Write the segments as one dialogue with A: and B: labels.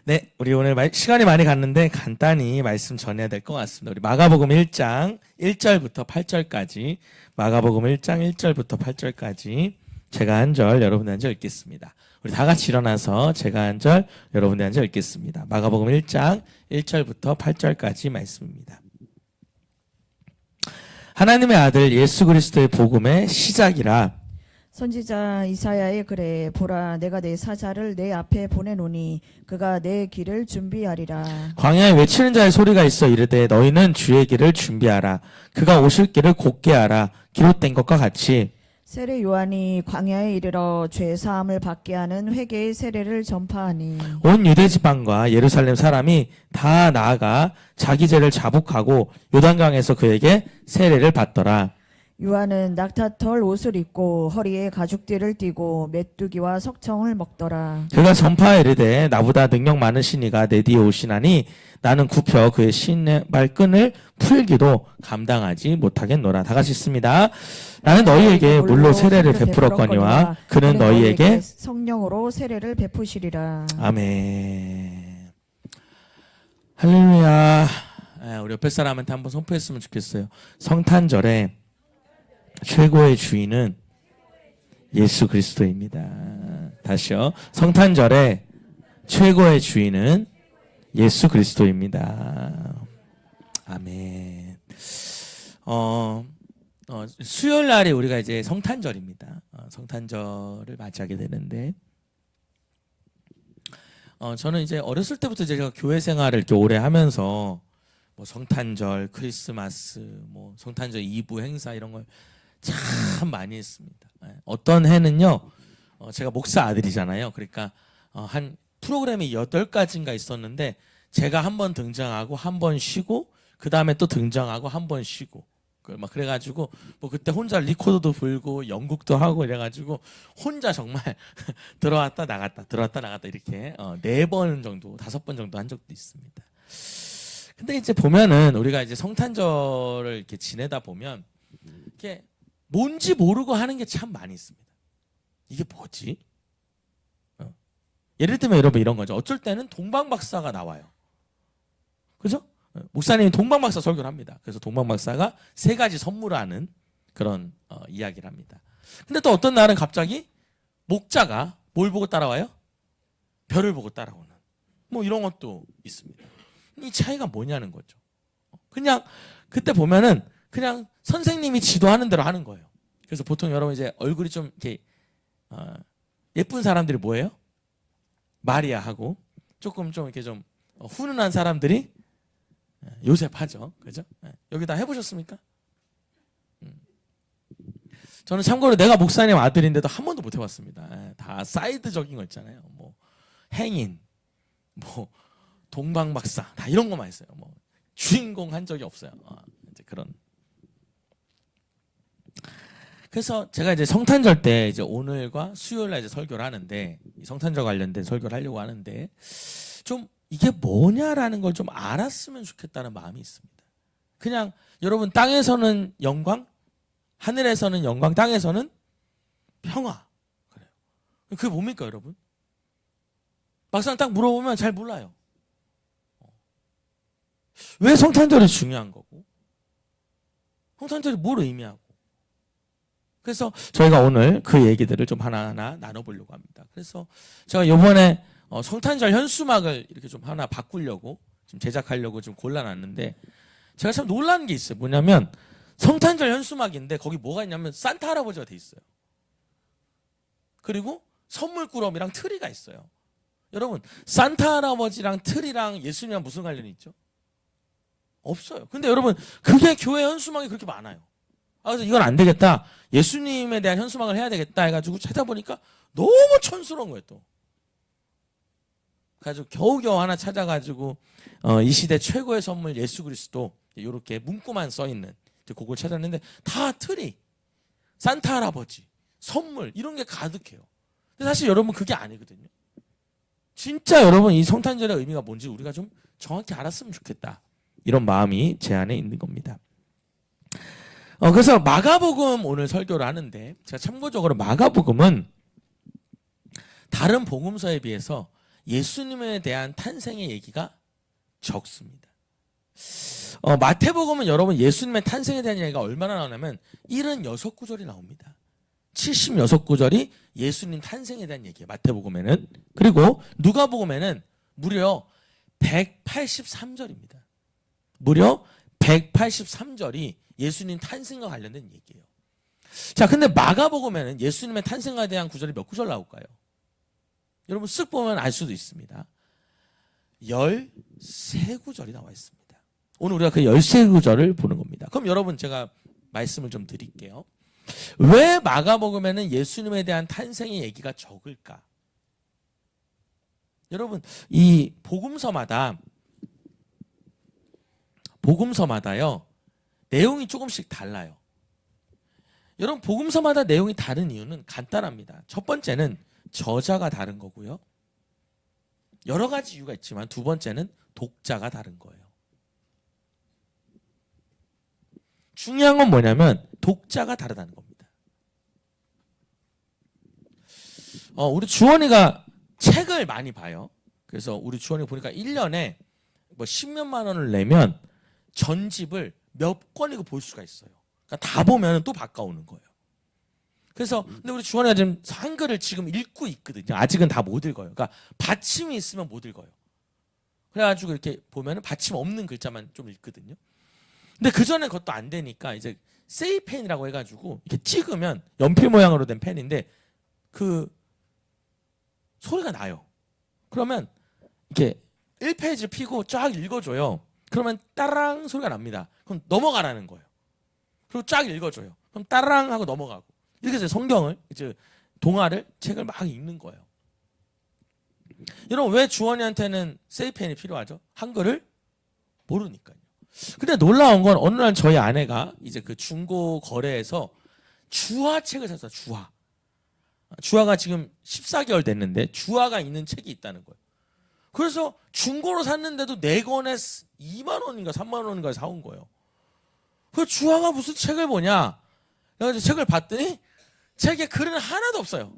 A: 네, 우리 오늘 시간이 많이 갔는데 간단히 말씀 전해야 될 것 같습니다. 우리 마가복음 1장 1절부터 8절까지 마가복음 1장 1절부터 8절까지 제가 한 절, 여러분이 한 절 읽겠습니다. 우리 다 같이 일어나서 제가 한 절, 여러분이 한 절 읽겠습니다. 마가복음 1장 1절부터 8절까지 말씀입니다. 하나님의 아들 예수 그리스도의 복음의 시작이라.
B: 선지자 이사야의 글에 보라 내가 내 사자를 내 앞에 보내노니 그가 내 길을 준비하리라.
A: 광야에 외치는 자의 소리가 있어 이르되 너희는 주의 길을 준비하라. 그가 오실 길을 곧게 하라. 기록된 것과 같이
B: 세례 요한이 광야에 이르러 죄 사함을 받게 하는 회개의 세례를 전파하니
A: 온 유대 지방과 예루살렘 사람이 다 나아가 자기 죄를 자복하고 요단강에서 그에게 세례를 받더라.
B: 요한은 낙타털 옷을 입고 허리에 가죽띠를 띠고 메뚜기와 석청을 먹더라.
A: 그가 전파에 이르되 나보다 능력 많으신 이가 내 뒤에 오시나니 나는 굽혀 그의 신발끈을 풀기도 감당하지 못하겠노라. 다 같이 읽습니다. 나는 너희에게 물로 세례를 베풀었거니와 그는 너희에게
B: 성령으로 세례를 베푸시리라.
A: 아멘. 할렐루야. 우리 옆에 사람한테 한번 선포했으면 좋겠어요. 성탄절에 최고의 주인은 예수 그리스도입니다. 다시요. 성탄절에 최고의 주인은 예수 그리스도입니다. 아멘. 수요일 날에 우리가 이제 성탄절입니다. 성탄절을 맞이하게 되는데, 저는 이제 어렸을 때부터 제가 교회 생활을 이렇게 오래 하면서 뭐 성탄절, 크리스마스, 뭐 성탄절 2부 행사 이런 걸 참 많이 했습니다. 어떤 해는요, 제가 목사 아들이잖아요. 그러니까 한 프로그램이 8가지인가 있었는데 제가 한 번 등장하고 한 번 쉬고 그 다음에 또 등장하고 한 번 쉬고 막 그래가지고 뭐 그때 혼자 리코더도 불고 연극도 하고 이래가지고 혼자 정말 들어왔다 나갔다 들어왔다 나갔다 이렇게 4번 정도 5번 정도 한 적도 있습니다. 근데 이제 보면은 우리가 이제 성탄절을 이렇게 지내다 보면 이렇게 뭔지 모르고 하는 게 참 많이 있습니다. 이게 뭐지? 예를 들면 여러분 이런 거죠. 어쩔 때는 동방박사가 나와요. 그죠? 목사님이 동방박사 설교를 합니다. 그래서 동방박사가 3가지 선물하는 그런 이야기를 합니다. 근데 또 어떤 날은 갑자기 목자가 뭘 보고 따라와요? 별을 보고 따라오는 뭐 이런 것도 있습니다. 이 차이가 뭐냐는 거죠. 그냥 그때 보면은 그냥 선생님이 지도하는 대로 하는 거예요. 그래서 보통 여러분 이제 얼굴이 좀 이렇게 예쁜 사람들이 뭐예요? 마리아하고 조금 이렇게 좀 훈훈한 사람들이 요셉하죠. 그죠? 여기 다 해보셨습니까? 저는 참고로 내가 목사님 아들인데도 한 번도 못 해봤습니다. 다 사이드적인 거 있잖아요. 뭐 행인, 뭐 동방박사 다 이런 거만 했어요. 뭐 주인공 한 적이 없어요. 이제 그런. 그래서 제가 이제 성탄절 때 이제 오늘과 수요일날 이제 설교를 하는데 성탄절 관련된 설교를 하려고 하는데 좀 이게 뭐냐라는 걸 좀 알았으면 좋겠다는 마음이 있습니다. 그냥 여러분 땅에서는 영광, 하늘에서는 영광, 땅에서는 평화. 그래요. 그게 뭡니까 여러분? 막상 딱 물어보면 잘 몰라요. 왜 성탄절이 중요한 거고? 성탄절이 뭘 의미하고? 그래서 저희가 오늘 그 얘기들을 좀 하나하나 나눠보려고 합니다. 그래서 제가 이번에 성탄절 현수막을 이렇게 좀 하나 바꾸려고 좀 제작하려고 좀 골라놨는데 제가 참 놀란 게 있어요. 뭐냐면 성탄절 현수막인데 거기 뭐가 있냐면 산타 할아버지가 돼 있어요. 그리고 선물꾸러미랑 트리가 있어요. 여러분 산타 할아버지랑 트리랑 예수님이랑 무슨 관련이 있죠? 없어요. 근데 여러분 그게 교회 현수막이 그렇게 많아요. 그래서 이건 안 되겠다. 예수님에 대한 현수막을 해야 되겠다 해가지고 찾아보니까 너무 촌스러운 거예요 또. 그래가지고 겨우겨우 하나 찾아가지고 이 시대 최고의 선물 예수 그리스도 이렇게 문구만 써있는 그걸 찾았는데 다 트리, 산타 할아버지, 선물 이런 게 가득해요. 근데 사실 여러분 그게 아니거든요. 진짜 여러분 이 성탄절의 의미가 뭔지 우리가 좀 정확히 알았으면 좋겠다. 이런 마음이 제 안에 있는 겁니다. 그래서 마가복음 오늘 설교를 하는데 제가 참고적으로 마가복음은 다른 복음서에 비해서 예수님에 대한 탄생의 얘기가 적습니다. 마태복음은 여러분 예수님의 탄생에 대한 얘기가 얼마나 나오냐면 76구절이 나옵니다. 76구절이 예수님 탄생에 대한 얘기예요. 마태복음에는. 그리고 누가복음에는 무려 183절입니다. 무려 183절이 예수님 탄생과 관련된 얘기예요. 자, 근데 마가복음에는 예수님의 탄생에 대한 구절이 몇 구절 나올까요? 여러분 쓱 보면 알 수도 있습니다. 13구절이 나와 있습니다. 오늘 우리가 그 13구절을 보는 겁니다. 그럼 여러분 제가 말씀을 좀 드릴게요. 왜 마가복음에는 예수님에 대한 탄생의 얘기가 적을까? 여러분 이 복음서마다요 내용이 조금씩 달라요. 여러분 복음서마다 내용이 다른 이유는 간단합니다. 첫 번째는 저자가 다른 거고요. 여러 가지 이유가 있지만 두 번째는 독자가 다른 거예요. 중요한 건 뭐냐면 독자가 다르다는 겁니다. 우리 주원이가 책을 많이 봐요. 그래서 우리 주원이 보니까 1년에 뭐 10몇만 원을 내면 전집을 몇 권이고 볼 수가 있어요. 그러니까 다 보면 또 바꿔오는 거예요. 그래서 근데 우리 주원이가 지금 한글을 지금 읽고 있거든요. 아직은 다 못 읽어요. 그러니까 받침이 있으면 못 읽어요. 그래가지고 이렇게 보면은 받침 없는 글자만 좀 읽거든요. 근데 그 전에 그것도 안 되니까 이제 세이펜이라고 해가지고 이렇게 찍으면 연필 모양으로 된 펜인데 그 소리가 나요. 그러면 이렇게 1페이지 피고 쫙 읽어줘요. 그러면 따랑 소리가 납니다. 그럼 넘어가라는 거예요. 그리고 쫙 읽어줘요. 그럼 따랑 하고 넘어가고. 이렇게 해서 성경을 이제 동화를 책을 막 읽는 거예요. 여러분 왜 주원이한테는 세이펜이 필요하죠? 한글을 모르니까요. 근데 놀라운 건 어느 날 저희 아내가 이제 그 중고 거래에서 주화 책을 샀어요. 주화가 지금 14개월 됐는데 주화가 있는 책이 있다는 거예요. 그래서 중고로 샀는데도 4권에 2만 원인가 3만 원인가 사온 거예요. 그 주화가 무슨 책을 보냐? 그래서 책을 봤더니 책에 글은 하나도 없어요.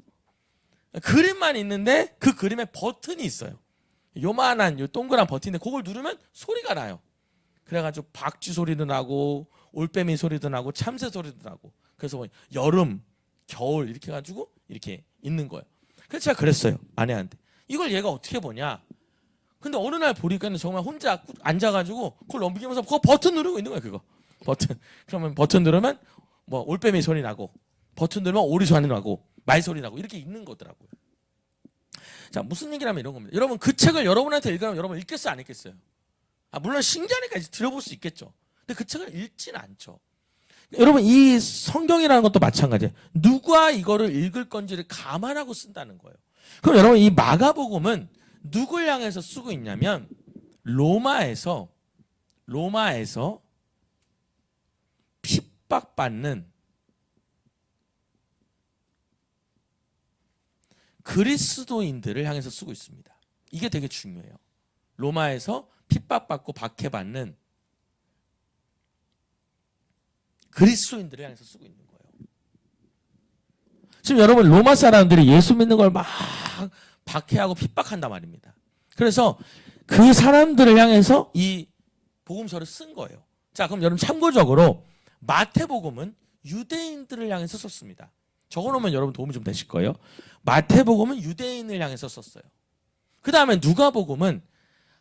A: 그림만 있는데 그 그림에 버튼이 있어요. 요만한 요 동그란 버튼인데 그걸 누르면 소리가 나요. 그래가지고 박쥐 소리도 나고 올빼미 소리도 나고 참새 소리도 나고 그래서 뭐 여름, 겨울 이렇게 해가지고 이렇게 있는 거예요. 그래서 제가 그랬어요. 아내한테. 이걸 얘가 어떻게 보냐. 근데 어느 날 보니까 정말 혼자 앉아가지고 그걸 넘기면서 그거 버튼 누르고 있는 거예요. 그거 버튼. 그러면 버튼 누르면 뭐 올빼미 소리 나고 버튼 누르면 오리 소리 나고 말 소리 나고 이렇게 읽는 거더라고요. 자, 무슨 얘기라면 이런 겁니다. 여러분 그 책을 여러분한테 읽으면 여러분 읽겠어요 안 읽겠어요? 물론 신기하니까 들어볼 수 있겠죠. 근데 그 책을 읽지는 않죠. 여러분 이 성경이라는 것도 마찬가지예요. 누가 이거를 읽을 건지를 감안하고 쓴다는 거예요. 그럼 여러분 이 마가복음은 누굴 향해서 쓰고 있냐면 로마에서 핍박받는 그리스도인들을 향해서 쓰고 있습니다. 이게 되게 중요해요. 로마에서 핍박받고 박해받는 그리스도인들을 향해서 쓰고 있는 거예요. 지금 여러분 로마 사람들이 예수 믿는 걸 막 박해하고 핍박한단 말입니다. 그래서 그 사람들을 향해서 이 복음서를 쓴 거예요. 자, 그럼 여러분 참고적으로 마태복음은 유대인들을 향해서 썼습니다. 적어놓으면 여러분 도움이 좀 되실 거예요. 마태복음은 유대인을 향해서 썼어요. 그 다음에 누가복음은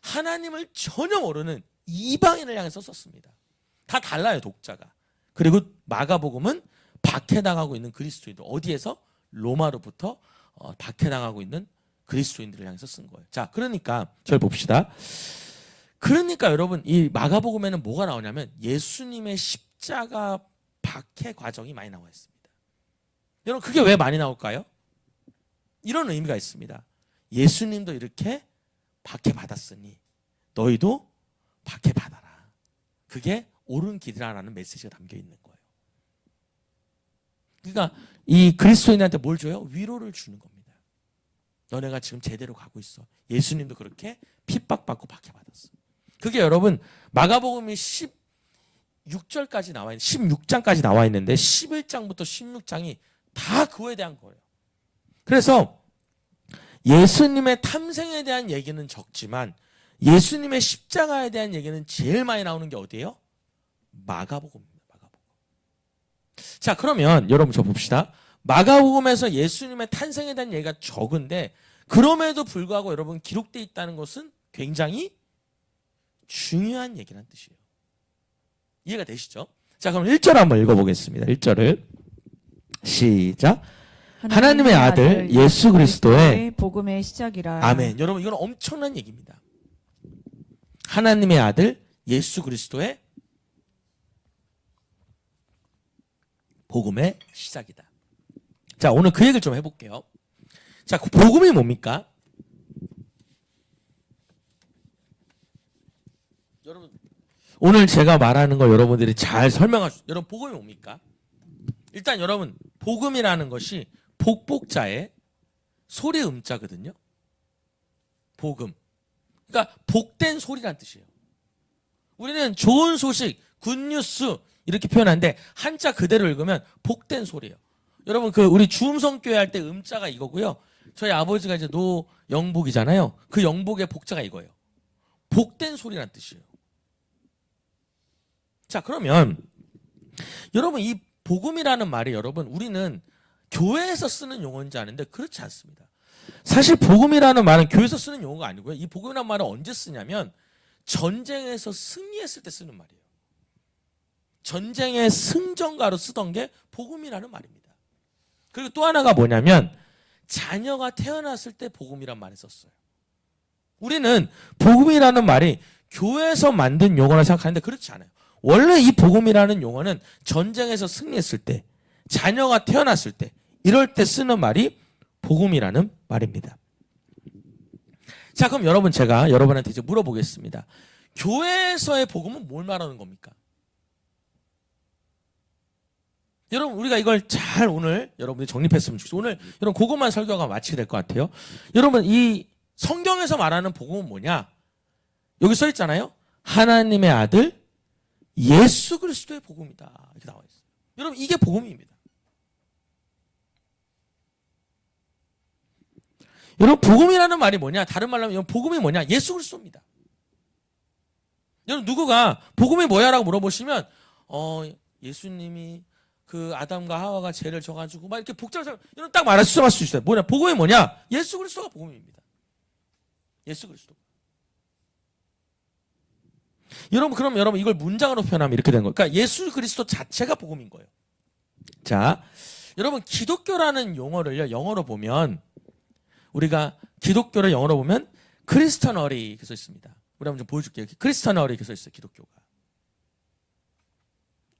A: 하나님을 전혀 모르는 이방인을 향해서 썼습니다. 다 달라요, 독자가. 그리고 마가복음은 박해당하고 있는 그리스도인들. 어디에서? 로마로부터 박해당하고 있는 그리스도인들을 향해서 쓴 거예요. 자, 그러니까 절 봅시다. 그러니까 여러분 이 마가복음에는 뭐가 나오냐면 예수님의 십자가 박해 과정이 많이 나와 있습니다. 여러분 그게 왜 많이 나올까요? 이런 의미가 있습니다. 예수님도 이렇게 박해받았으니 너희도 박해받아라. 그게 옳은 길이라는 메시지가 담겨 있는 거예요. 그러니까 이 그리스도인한테 뭘 줘요? 위로를 주는 겁니다. 너네가 지금 제대로 가고 있어. 예수님도 그렇게 핍박받고 박해받았어. 그게 여러분 마가복음이 16절까지 나와 있는 16장까지 나와 있는데 11장부터 16장이 다 그거에 대한 거예요. 그래서 예수님의 탐생에 대한 얘기는 적지만 예수님의 십자가에 대한 얘기는 제일 많이 나오는 게 어디예요? 마가복음입니다. 마가복음. 자, 그러면 여러분 저 봅시다. 마가복음에서 예수님의 탄생에 대한 얘기가 적은데 그럼에도 불구하고 여러분 기록되어 있다는 것은 굉장히 중요한 얘기라는 뜻이에요. 이해가 되시죠? 자, 그럼 1절 한번 읽어보겠습니다. 1절을 시작. 하나님의 아들 예수 그리스도의
B: 복음의 시작이라.
A: 아멘. 여러분 이건 엄청난 얘기입니다. 하나님의 아들 예수 그리스도의 복음의 시작이다. 자, 오늘 그 얘기를 좀 해볼게요. 자, 그 복음이 뭡니까? 여러분 오늘 제가 말하는 거 여러분들이 잘 설명할 수. 여러분 복음이 뭡니까? 일단 여러분 복음이라는 것이 복복자의 소리 음자거든요. 복음. 그러니까 복된 소리란 뜻이에요. 우리는 좋은 소식, 굿뉴스 이렇게 표현하는데 한자 그대로 읽으면 복된 소리예요. 여러분 그 우리 주음성교회 할 때 음자가 이거고요. 저희 아버지가 이제 노영복이잖아요. 그 영복의 복자가 이거예요. 복된 소리란 뜻이에요. 자, 그러면 여러분 이 복음이라는 말이 여러분 우리는 교회에서 쓰는 용어인지 아는데 그렇지 않습니다. 사실 복음이라는 말은 교회에서 쓰는 용어가 아니고요. 이 복음이라는 말은 언제 쓰냐면 전쟁에서 승리했을 때 쓰는 말이에요. 전쟁의 승전가로 쓰던 게 복음이라는 말입니다. 그리고 또 하나가 뭐냐면 자녀가 태어났을 때 복음이란 말을 썼어요. 우리는 복음이라는 말이 교회에서 만든 용어라 생각하는데 그렇지 않아요. 원래 이 복음이라는 용어는 전쟁에서 승리했을 때, 자녀가 태어났을 때, 이럴 때 쓰는 말이 복음이라는 말입니다. 자, 그럼 여러분 제가 여러분한테 이제 물어보겠습니다. 교회에서의 복음은 뭘 말하는 겁니까? 여러분 우리가 이걸 잘 오늘 여러분들이 정립했으면 좋겠어요. 오늘 여러분 그것만 설교가 마치게 될 것 같아요. 여러분 이 성경에서 말하는 복음은 뭐냐? 여기 써 있잖아요. 하나님의 아들 예수 그리스도의 복음이다. 이렇게 나와 있어요. 여러분 이게 복음입니다. 여러분 복음이라는 말이 뭐냐? 다른 말로 하면 복음이 뭐냐? 예수 그리스도입니다. 여러분 누구가 복음이 뭐야라고 물어보시면 예수님이 그 아담과 하와가 죄를 져가지고 막 이렇게 복잡해서 여러분 딱 말할 수 있어요. 뭐냐? 복음이 뭐냐? 예수 그리스도가 복음입니다. 예수 그리스도. 여러분 그럼 여러분 이걸 문장으로 표현하면 이렇게 되는 거예요. 그러니까 예수 그리스도 자체가 복음인 거예요. 자, 여러분 기독교라는 용어를요 영어로 보면 우리가 기독교를 영어로 보면 크리스천어리 이렇게 써 있습니다. 우리 한번 좀 보여줄게요. 크리스천어리 이렇게 써 있어요. 기독교가.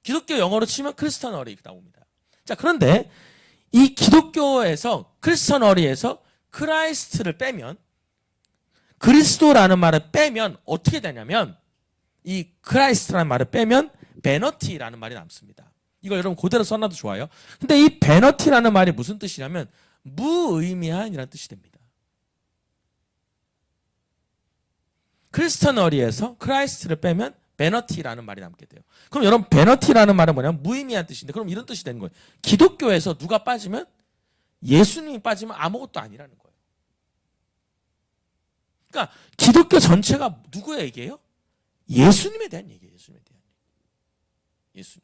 A: 기독교 영어로 치면 크리스천어리 이렇게 나옵니다. 자, 그런데 이 기독교에서 크리스천어리에서 크라이스트를 빼면 그리스도라는 말을 빼면 어떻게 되냐면 이 크라이스트라는 말을 빼면 베너티라는 말이 남습니다. 이거 여러분 그대로 써놔도 좋아요. 근데 이 베너티라는 말이 무슨 뜻이냐면 무의미한이라는 뜻이 됩니다. 크리스천어리에서 크라이스트를 빼면 베너티라는 말이 남게 돼요. 그럼 여러분 베너티라는 말은 뭐냐면 무의미한 뜻인데 그럼 이런 뜻이 되는 거예요. 기독교에서 누가 빠지면 예수님이 빠지면 아무것도 아니라는 거예요. 그러니까 기독교 전체가 누구의 얘기예요? 예수님에 대한 얘기예요. 예수님에 대한 얘기. 예수님.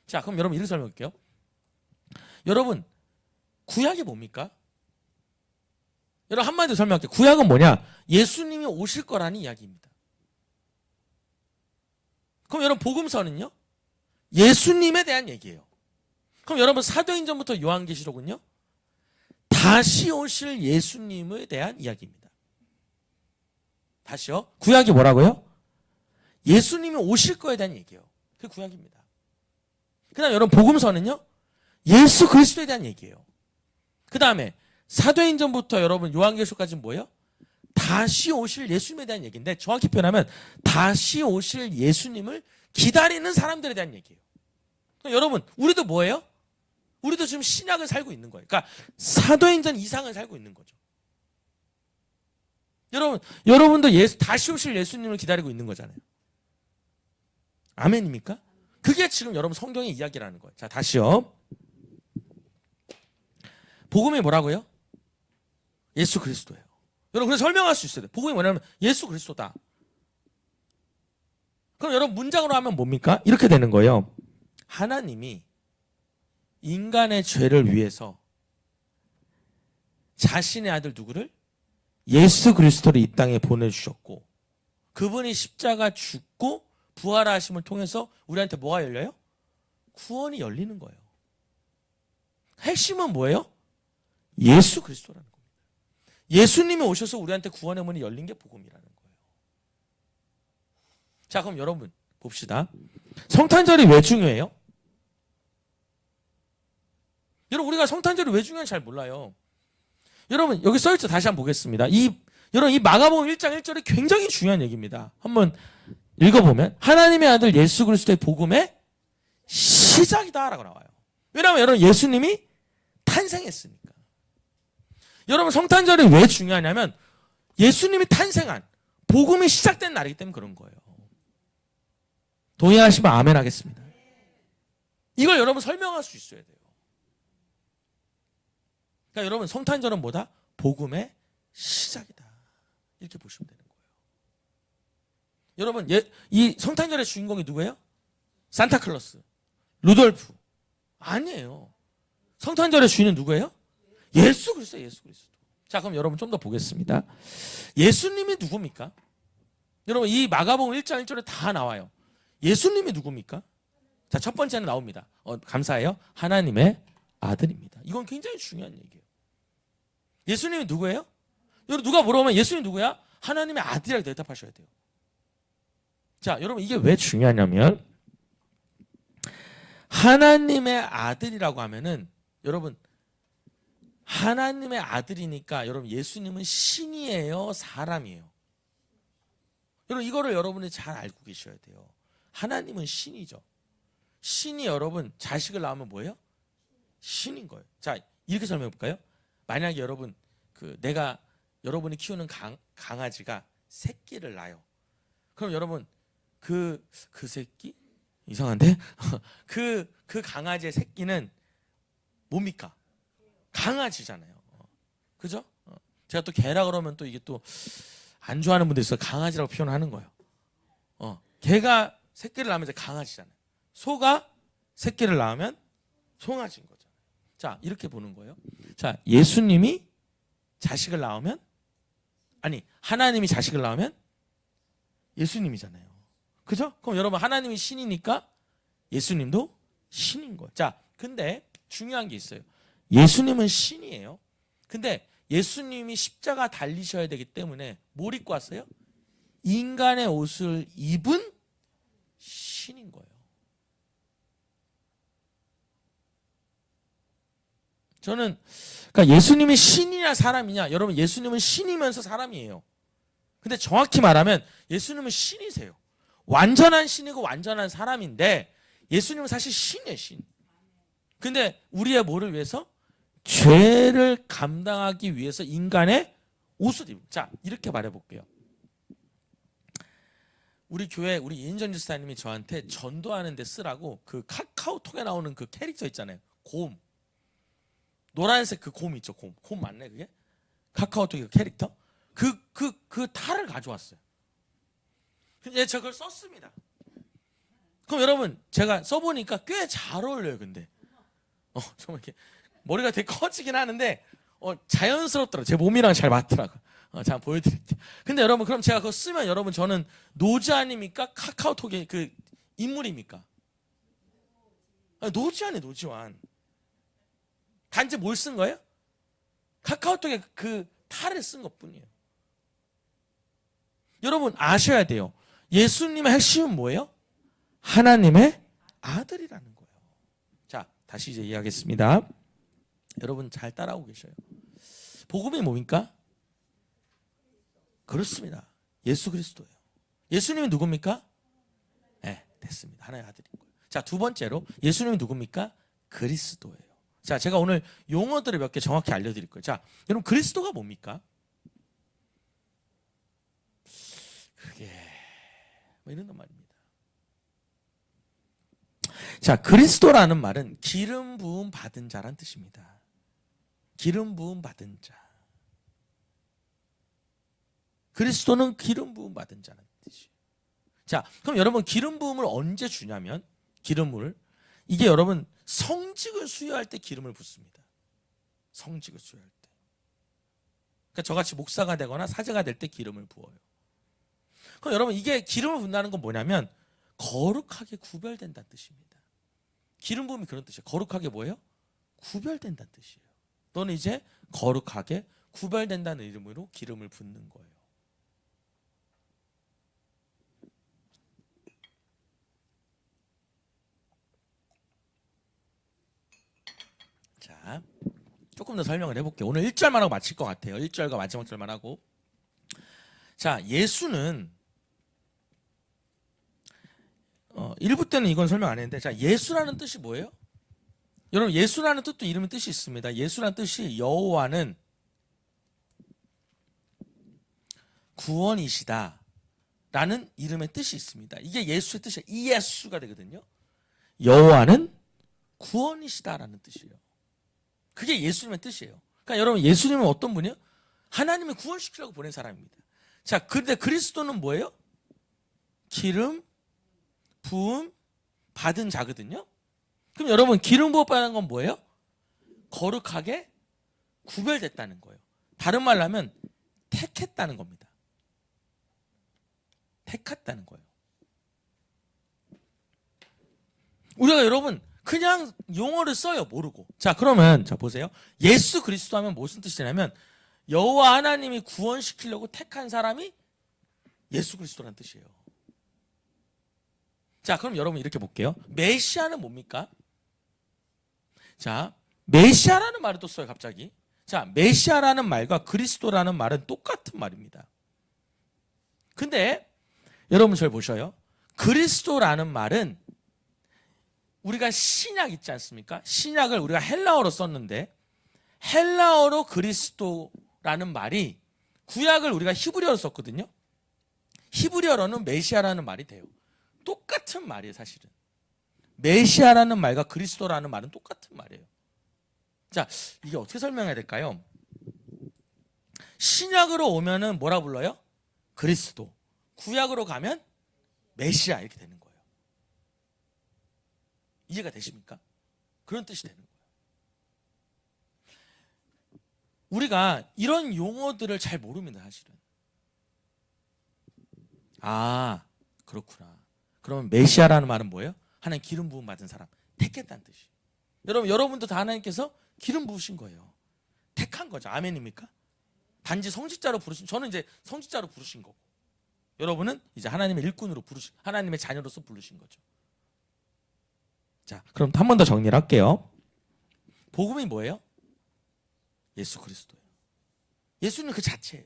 A: 자, 그럼 여러분 이렇게 설명할게요. 여러분 구약이 뭡니까? 여러분 한마디로 설명할게요. 구약은 뭐냐? 예수님이 오실 거라는 이야기입니다. 그럼 여러분 복음서는요? 예수님에 대한 얘기예요. 그럼 여러분 사도행전부터 요한계시록은요? 다시 오실 예수님에 대한 이야기입니다. 다시요. 구약이 뭐라고요? 예수님이 오실 거에 대한 얘기예요. 그게 구약입니다. 그 다음에 여러분 복음서는요? 예수 그리스도에 대한 얘기예요. 그 다음에 사도행전부터 여러분 요한계시록까지는 뭐예요? 다시 오실 예수님에 대한 얘기인데 정확히 표현하면 다시 오실 예수님을 기다리는 사람들에 대한 얘기예요. 그럼 여러분 우리도 뭐예요? 우리도 지금 신약을 살고 있는 거예요. 그러니까 사도행전 이상을 살고 있는 거죠. 여러분도 다시 오실 예수님을 기다리고 있는 거잖아요. 아멘입니까? 그게 지금 여러분 성경의 이야기라는 거예요. 자, 다시요. 복음이 뭐라고요? 예수 그리스도예요. 여러분 그래서 설명할 수 있어야 돼요. 복음이 뭐냐면 예수 그리스도다. 그럼 여러분 문장으로 하면 뭡니까? 이렇게 되는 거예요. 하나님이 인간의 죄를 위해서 자신의 아들 누구를? 예수 그리스도를 이 땅에 보내주셨고 그분이 십자가 죽고 부활하심을 통해서 우리한테 뭐가 열려요? 구원이 열리는 거예요. 핵심은 뭐예요? 예수 그리스도라는 겁니다. 예수님이 오셔서 우리한테 구원의 문이 열린 게 복음이라는 거예요. 자, 그럼 여러분 봅시다. 성탄절이 왜 중요해요? 여러분 우리가 성탄절이 왜 중요한지 잘 몰라요. 여러분 여기 써있죠. 다시 한번 보겠습니다. 여러분 이 마가복음 1장 1절이 굉장히 중요한 얘기입니다. 한번 읽어보면 하나님의 아들 예수 그리스도의 복음의 시작이다 라고 나와요. 왜냐하면 여러분 예수님이 탄생했으니까. 여러분 성탄절이 왜 중요하냐면 예수님이 탄생한 복음이 시작된 날이기 때문에 그런 거예요. 동의하시면 아멘 하겠습니다. 이걸 여러분 설명할 수 있어야 돼요. 그러니까 여러분 성탄절은 뭐다? 복음의 시작이다. 이렇게 보시면 되는 거예요. 여러분 이 성탄절의 주인공이 누구예요? 산타클로스, 루돌프 아니에요. 성탄절의 주인은 누구예요? 예수 그리스도, 예수 그리스도. 자, 그럼 여러분 좀 더 보겠습니다. 예수님이 누굽니까? 여러분 이 마가복음 1장 1절에 다 나와요. 예수님이 누굽니까? 자, 첫 번째는 나옵니다. 감사해요. 하나님의 아들입니다. 이건 굉장히 중요한 얘기예요. 예수님이 누구예요? 여러분 누가 물어보면 예수님이 누구야? 하나님의 아들이라고 대답하셔야 돼요. 자, 여러분 이게 왜 중요하냐면 하나님의 아들이라고 하면은 여러분 하나님의 아들이니까 여러분 예수님은 신이에요, 사람이에요? 여러분 이거를 여러분이 잘 알고 계셔야 돼요. 하나님은 신이죠. 신이 여러분 자식을 낳으면 뭐예요? 신인 거예요. 자, 이렇게 설명해 볼까요? 만약에 여러분 내가 여러분이 키우는 강아지가 새끼를 낳아요. 그럼 여러분 그 새끼 이상한데 그 강아지의 새끼는 뭡니까? 강아지잖아요. 그죠? 제가 또 개라 그러면 또 이게 또 안 좋아하는 분들 있어요. 강아지라고 표현하는 거예요. 개가 새끼를 낳으면 이제 강아지잖아요. 소가 새끼를 낳으면 송아지인 거잖아요. 자, 이렇게 보는 거예요. 자, 예수님이 자식을 낳으면 하나님이 자식을 낳으면 예수님이잖아요. 그죠? 그럼 여러분 하나님이 신이니까 예수님도 신인 거예요. 자, 근데 중요한 게 있어요. 예수님은 신이에요. 근데 예수님이 십자가 달리셔야 되기 때문에 뭘 입고 왔어요? 인간의 옷을 입은 신인 거예요. 저는 그러니까 예수님이 신이냐 사람이냐? 여러분 예수님은 신이면서 사람이에요. 근데 정확히 말하면 예수님은 신이세요. 완전한 신이고 완전한 사람인데 예수님은 사실 신이에요, 신. 근데 우리의 뭐를 위해서? 죄를 감당하기 위해서 인간의 옷을 입는. 자, 이렇게 말해볼게요. 우리 교회 우리 이인전 집사님이 저한테 전도하는 데 쓰라고 그 카카오톡에 나오는 그 캐릭터 있잖아요. 곰. 노란색 그 곰 있죠. 곰 맞네 그게? 카카오톡의 그 캐릭터? 그 탈을 가져왔어요. 근데 제가 그걸 썼습니다. 그럼 여러분 제가 써보니까 꽤 잘 어울려요. 근데 정말 이렇게 머리가 되게 커지긴 하는데 자연스럽더라고요. 제 몸이랑 잘 맞더라고요. 제가 보여드릴게요. 근데 여러분 그럼 제가 그거 쓰면 여러분 저는 노지 아닙니까? 카카오톡의 그 인물입니까? 노지환이에요. 노지환. 단지 뭘 쓴 거예요? 카카오톡에 그 탈을 쓴 것뿐이에요. 여러분 아셔야 돼요. 예수님의 핵심은 뭐예요? 하나님의 아들이라는 거예요. 자, 다시 이제 이해하겠습니다. 여러분 잘 따라오고 계셔요. 복음이 뭡니까? 그렇습니다. 예수 그리스도예요. 예수님이 누굽니까? 네, 됐습니다. 하나의 아들인 거예요. 자, 두 번째로 예수님이 누굽니까? 그리스도예요. 자, 제가 오늘 용어들을 몇 개 정확히 알려드릴 거예요. 자, 여러분 그리스도가 뭡니까? 그게 뭐 이런 말입니다. 자, 그리스도라는 말은 기름 부음 받은 자란 뜻입니다. 기름 부음 받은 자. 그리스도는 기름 부음 받은 자라는 뜻이에요. 자, 그럼 여러분 기름 부음을 언제 주냐면 기름을 이게 여러분 성직을 수여할 때 기름을 붓습니다. 성직을 수여할 때. 그러니까 저같이 목사가 되거나 사제가 될 때 기름을 부어요. 그럼 여러분 이게 기름을 붓는다는 건 뭐냐면 거룩하게 구별된다는 뜻입니다. 기름 부음이 그런 뜻이에요. 거룩하게 뭐예요? 구별된다는 뜻이에요. 너는 이제 거룩하게 구별된다는 이름으로 기름을 붓는 거예요. 자, 조금 더 설명을 해볼게요. 오늘 1절만 하고 마칠 것 같아요. 1절과 마지막 절만 하고. 자, 예수는 1부 때는 이건 설명 안 했는데, 자, 예수라는 뜻이 뭐예요? 여러분, 예수라는 뜻도 이름의 뜻이 있습니다. 예수라는 뜻이 여호와는 구원이시다 라는 이름의 뜻이 있습니다. 이게 예수의 뜻이에요. 이예수가 되거든요. 여호와는 구원이시다 라는 뜻이에요. 그게 예수님의 뜻이에요. 그러니까 여러분, 예수님은 어떤 분이에요? 하나님을 구원시키려고 보낸 사람입니다. 자, 그런데 그리스도는 뭐예요? 기름 부음 받은 자거든요. 그럼 여러분, 기름 부음 받은 건 뭐예요? 거룩하게 구별됐다는 거예요. 다른 말로 하면 택했다는 겁니다. 택했다는 거예요. 우리가 여러분 그냥 용어를 써요. 모르고. 자, 그러면 자 보세요. 예수 그리스도 하면 무슨 뜻이냐면 여호와 하나님이 구원시키려고 택한 사람이 예수 그리스도라는 뜻이에요. 자, 그럼 여러분 이렇게 볼게요. 메시아는 뭡니까? 자, 메시아라는 말을 또 써요, 갑자기. 자, 메시아라는 말과 그리스도라는 말은 똑같은 말입니다. 근데 여러분 절 보셔요. 그리스도라는 말은 우리가 신약 있지 않습니까? 신약을 우리가 헬라어로 썼는데 헬라어로 그리스도라는 말이 구약을 우리가 히브리어로 썼거든요. 히브리어로는 메시아라는 말이 돼요. 똑같은 말이에요, 사실은. 메시아라는 말과 그리스도라는 말은 똑같은 말이에요. 자, 이게 어떻게 설명해야 될까요? 신약으로 오면은 뭐라 불러요? 그리스도. 구약으로 가면 메시아 이렇게 되는 거예요. 이해가 되십니까? 그런 뜻이 되는 거예요. 우리가 이런 용어들을 잘 모릅니다, 사실은. 아, 그렇구나. 그러면 메시아라는 말은 뭐예요? 하나님 기름 부음 받은 사람, 택했다는 뜻이에요. 여러분도 다 하나님께서 기름 부으신 거예요. 택한 거죠. 아멘입니까? 단지 성직자로 부르신, 저는 이제 성직자로 부르신 거고, 여러분은 이제 하나님의 일꾼으로 부르신, 하나님의 자녀로서 부르신 거죠. 자, 그럼 한 번 더 정리를 할게요. 복음이 뭐예요? 예수 그리스도예요. 예수는 그 자체예요.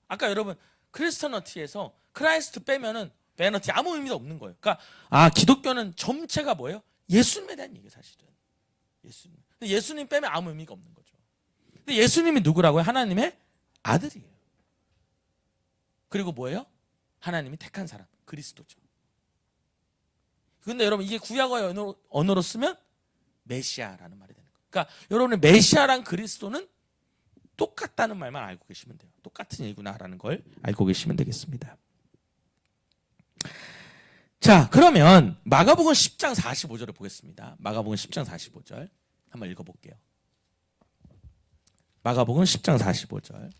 A: 아까 여러분 크리스터너티에서 크라이스트 빼면은 베너티 아무 의미도 없는 거예요. 그러니까 기독교는 전체가 뭐예요? 예수님에 대한 얘기예요, 사실은. 예수님. 근데 예수님 빼면 아무 의미가 없는 거죠. 근데 예수님이 누구라고요? 하나님의 아들이에요. 그리고 뭐예요? 하나님이 택한 사람, 그리스도죠. 근데 여러분 이게 구약어의 언어로 쓰면 메시아라는 말이 되는 거예요. 그러니까 여러분의 메시아랑 그리스도는 똑같다는 말만 알고 계시면 돼요. 똑같은 얘기구나라는 걸 알고 계시면 되겠습니다. 자, 그러면 마가복음 10장 45절을 보겠습니다. 마가복음 10장 45절 한번 읽어볼게요. 마가복음 10장 45절.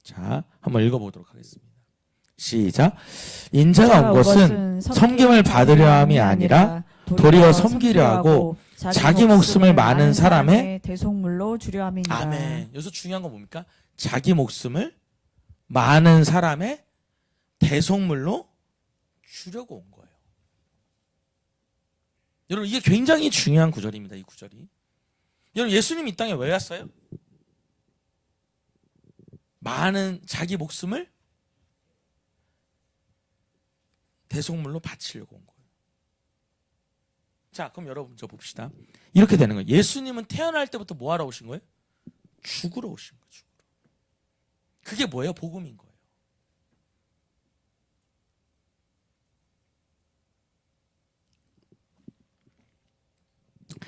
A: 자, 한번 읽어보도록 하겠습니다. 시작. 인자가 온 것은 섬김을 받으려 함이 아니라 도리어 섬기려 하고 자기 목숨을 많은 사람의
B: 대속물로 주려 함이니라.
A: 아멘. 여기서 중요한 건 뭡니까? 자기 목숨을 많은 사람의 대속물로 주려고 온 거예요. 여러분 이게 굉장히 중요한 구절입니다. 이 구절이. 여러분 예수님이 이 땅에 왜 왔어요? 많은 자기 목숨을 대속물로 바치려고 온 거예요. 자, 그럼 여러분 저 봅시다. 이렇게 되는 거예요. 예수님은 태어날 때부터 뭐 하러 오신 거예요? 죽으러 오신 거예요. 죽으러. 그게 뭐예요? 복음인 거예요.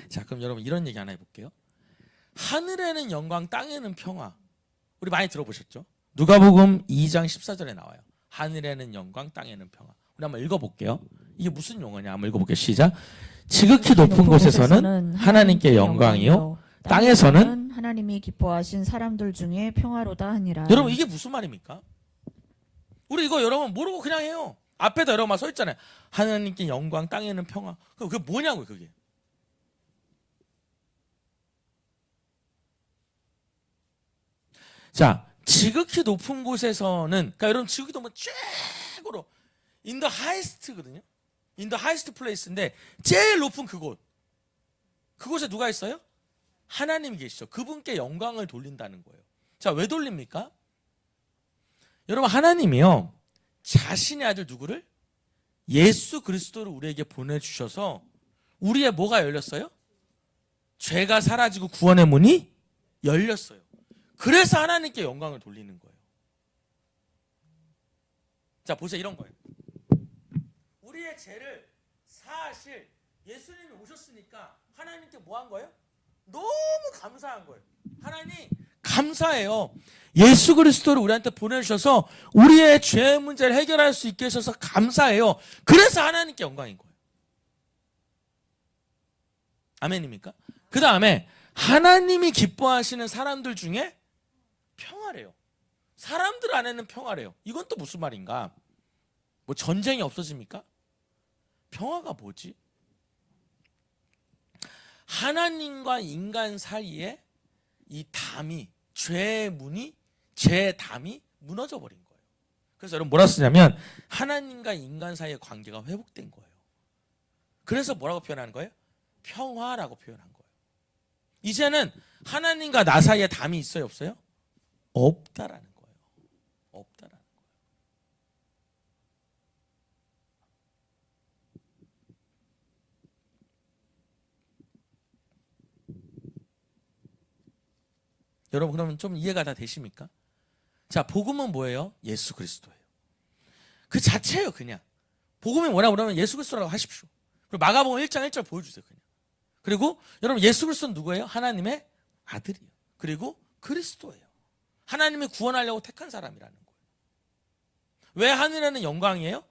A: 자, 그럼 여러분 이런 얘기 하나 해볼게요. 하늘에는 영광, 땅에는 평화. 우리 많이 들어보셨죠? 누가복음 2장 14절에 나와요. 하늘에는 영광, 땅에는 평화. 우리 한번 읽어볼게요. 이게 무슨 용어냐? 한번 읽어볼게요. 시작. 지극히 높은 곳에서는 하나님께 영광이요, 땅에서는
B: 하나님이 기뻐하신 사람들 중에 평화로다 하니라.
A: 여러분 이게 무슨 말입니까? 우리 이거 여러분 모르고 그냥 해요. 앞에다 여러분 막 써 있잖아요. 하나님께 영광, 땅에는 평화. 그게 뭐냐고요, 그게. 자, 지극히 높은 곳에서는, 그러니까 여러분 지극히 높은 최고로 in the highest거든요. in the highest place인데 제일 높은 그곳. 그곳에 누가 있어요? 하나님이 계시죠. 그분께 영광을 돌린다는 거예요. 자, 왜 돌립니까? 여러분 하나님이요, 자신의 아들 누구를? 예수 그리스도를 우리에게 보내주셔서 우리의 뭐가 열렸어요? 죄가 사라지고 구원의 문이 열렸어요. 그래서 하나님께 영광을 돌리는 거예요. 자, 보세요. 이런 거예요. 우리의 죄를 사하실 예수님이 오셨으니까 하나님께 뭐 한 거예요? 너무 감사한 거예요. 하나님 감사해요. 예수 그리스도를 우리한테 보내주셔서 우리의 죄 문제를 해결할 수 있게 해주셔서 감사해요. 그래서 하나님께 영광인 거예요. 아멘입니까? 그 다음에 하나님이 기뻐하시는 사람들 중에 평화래요. 사람들 안에는 평화래요. 이건 또 무슨 말인가? 뭐 전쟁이 없어집니까? 평화가 뭐지? 하나님과 인간 사이에 이 담이, 죄의 문이, 죄의 담이 무너져 버린 거예요. 그래서 여러분 뭐라 쓰냐면 하나님과 인간 사이의 관계가 회복된 거예요. 그래서 뭐라고 표현하는 거예요? 평화라고 표현한 거예요. 이제는 하나님과 나 사이에 담이 있어요, 없어요? 없다라는 거예요. 없다라는 거예요. 여러분 그러면 좀 이해가 다 되십니까? 자, 복음은 뭐예요? 예수 그리스도예요. 그 자체예요, 그냥. 복음이 뭐라고 그러면 예수 그리스도라고 하십시오. 그리고 마가복음 1장 1절 보여주세요, 그냥. 그리고 여러분 예수 그리스도는 누구예요? 하나님의 아들이에요. 그리고 그리스도예요. 하나님이 구원하려고 택한 사람이라는 거예요. 왜 하늘에는 영광이에요?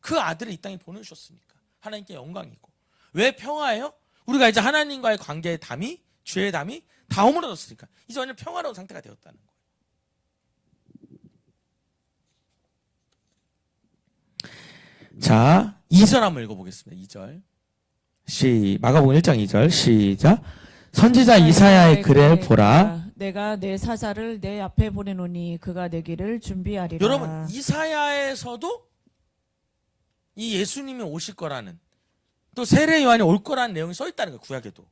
A: 그 아들을 이 땅에 보내주셨으니까 하나님께 영광이고. 왜 평화예요? 우리가 이제 하나님과의 관계의 담이, 죄의 담이 다 허물어졌으니까 이제 완전 평화로운 상태가 되었다는 거예요. 자, 2절 한번 읽어보겠습니다. 2절. 마가복음 1장 2절 시작. 선지자 이사야의 글에 보라.
B: 내가 내 사자를 내 앞에 보내노니 그가 내 길을 준비하리라.
A: 여러분 이사야에서도 이 예수님이 오실 거라는, 또 세례 요한이 올 거라는 내용이 써 있다는 거예요, 구약에도.